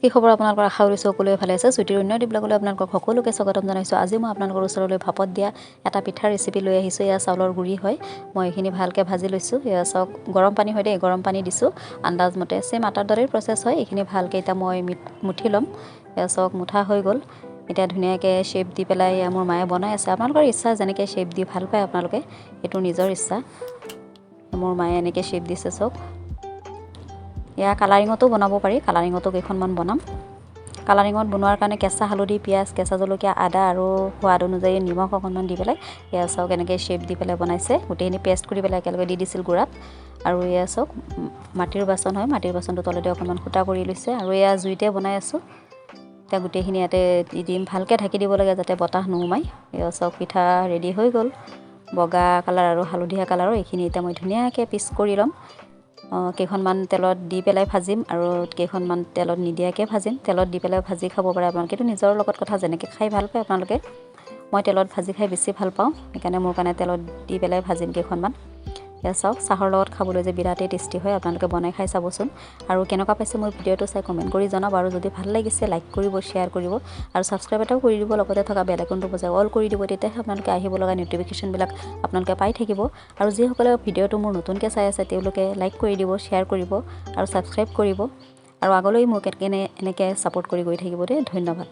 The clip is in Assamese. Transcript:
কি খবৰ আপোনালোকৰ আশা কৰিছোঁ সকলোৱে ভালে আছে ছুটিৰ উন্নতি ব্লগলৈ আপোনালোকক সকলোকে স্বাগতম জনাইছোঁ আজি মই আপোনালোকৰ ওচৰলৈ ভাপত দিয়া এটা পিঠাৰ ৰেচিপি লৈ আহিছোঁ এয়া চাউলৰ গুড়ি হয় মই এইখিনি ভালকৈ ভাজি লৈছোঁ এয়া চাওক গৰম পানী হয় দেই গৰম পানী দিছোঁ আন্দাজ মতে সেম আটাৰ দৰে প্ৰচেছ হয় এইখিনি ভালকৈ এতিয়া মই মুঠি ল'ম এয়া চাওক মুঠা হৈ গ'ল এতিয়া ধুনীয়াকৈ শ্বেপ দি পেলাই মোৰ মায়ে বনাই আছে আপোনালোকৰ ইচ্ছা যেনেকৈ শ্বেপ দি ভাল পায় আপোনালোকে এইটো নিজৰ ইচ্ছা মোৰ মায়ে এনেকৈ শ্বেপ দিছে চাওক এয়া কালাৰিঙতো বনাব পাৰি কালাৰিঙতো কেইখনমান বনাম কালাৰিঙত বনোৱাৰ কাৰণে কেঁচা হালধি পিঁয়াজ কেঁচা জলকীয়া আদা আৰু সোৱাদ অনুযায়ী নিমখ অকণমান দি পেলাই এয়া চাওক এনেকৈ শ্বেপ দি পেলাই বনাইছে গোটেইখিনি পেষ্ট কৰি পেলাই একেলগে দি দিছিল গুড়াত আৰু এয়া চাওক মাটিৰ বাচন হয় মাটিৰ বাচনটো তলতে অকণমান ফুটা কৰি লৈছে আৰু এয়া জুইতে বনাই আছোঁ এতিয়া গোটেইখিনি ইয়াতে দি দিম ভালকৈ ঢাকি দিব লাগে যাতে বতাহ নোসোমায় এয়া চাওক পিঠা ৰেডি হৈ গ'ল বগা কালাৰ আৰু হালধীয়া কালাৰৰ এইখিনি এতিয়া মই ধুনীয়াকৈ পিচ কৰি ল'ম কেইখনমান তেলত দি পেলাই ভাজিম আৰু কেইখনমান তেলত নিদিয়াকৈ ভাজিম তেলত দি পেলাই ভাজি খাব পাৰে আপোনালোকে এইটো নিজৰ লগত কথা যেনেকৈ খাই ভাল পায় আপোনালোকে মই তেলত ভাজি খাই বেছি ভাল পাওঁ সেইকাৰণে মোৰ কাৰণে তেলত দি পেলাই ভাজিম কেইখনমান এয়া চাওক চাহৰ লগত খাবলৈ যে বিৰাটেই টেষ্টি হয় আপোনালোকে বনাই খাই চাবচোন আৰু কেনেকুৱা পাইছে মোৰ ভিডিঅ'টো চাই কমেণ্ট কৰি জনাব আৰু যদি ভাল লাগিছে লাইক কৰিব শ্বেয়াৰ কৰিব আৰু ছাবস্ক্ৰাইব এটাও কৰি দিব লগতে থকা বেল আইকনটো বজাই অল কৰি দিব তেতিয়াহে আপোনালোকে আহিব লগা ন'টিফিকেশ্যনবিলাক আপোনালোকে পাই থাকিব আৰু যিসকলে ভিডিঅ'টো মোৰ নতুনকৈ চাই আছে তেওঁলোকে লাইক কৰি দিব শ্বেয়াৰ কৰিব আৰু ছাবস্ক্ৰাইব কৰিব আৰু আগলৈ মোক এনেকৈ ছাপোৰ্ট কৰি গৈ থাকিব দেই ধন্যবাদ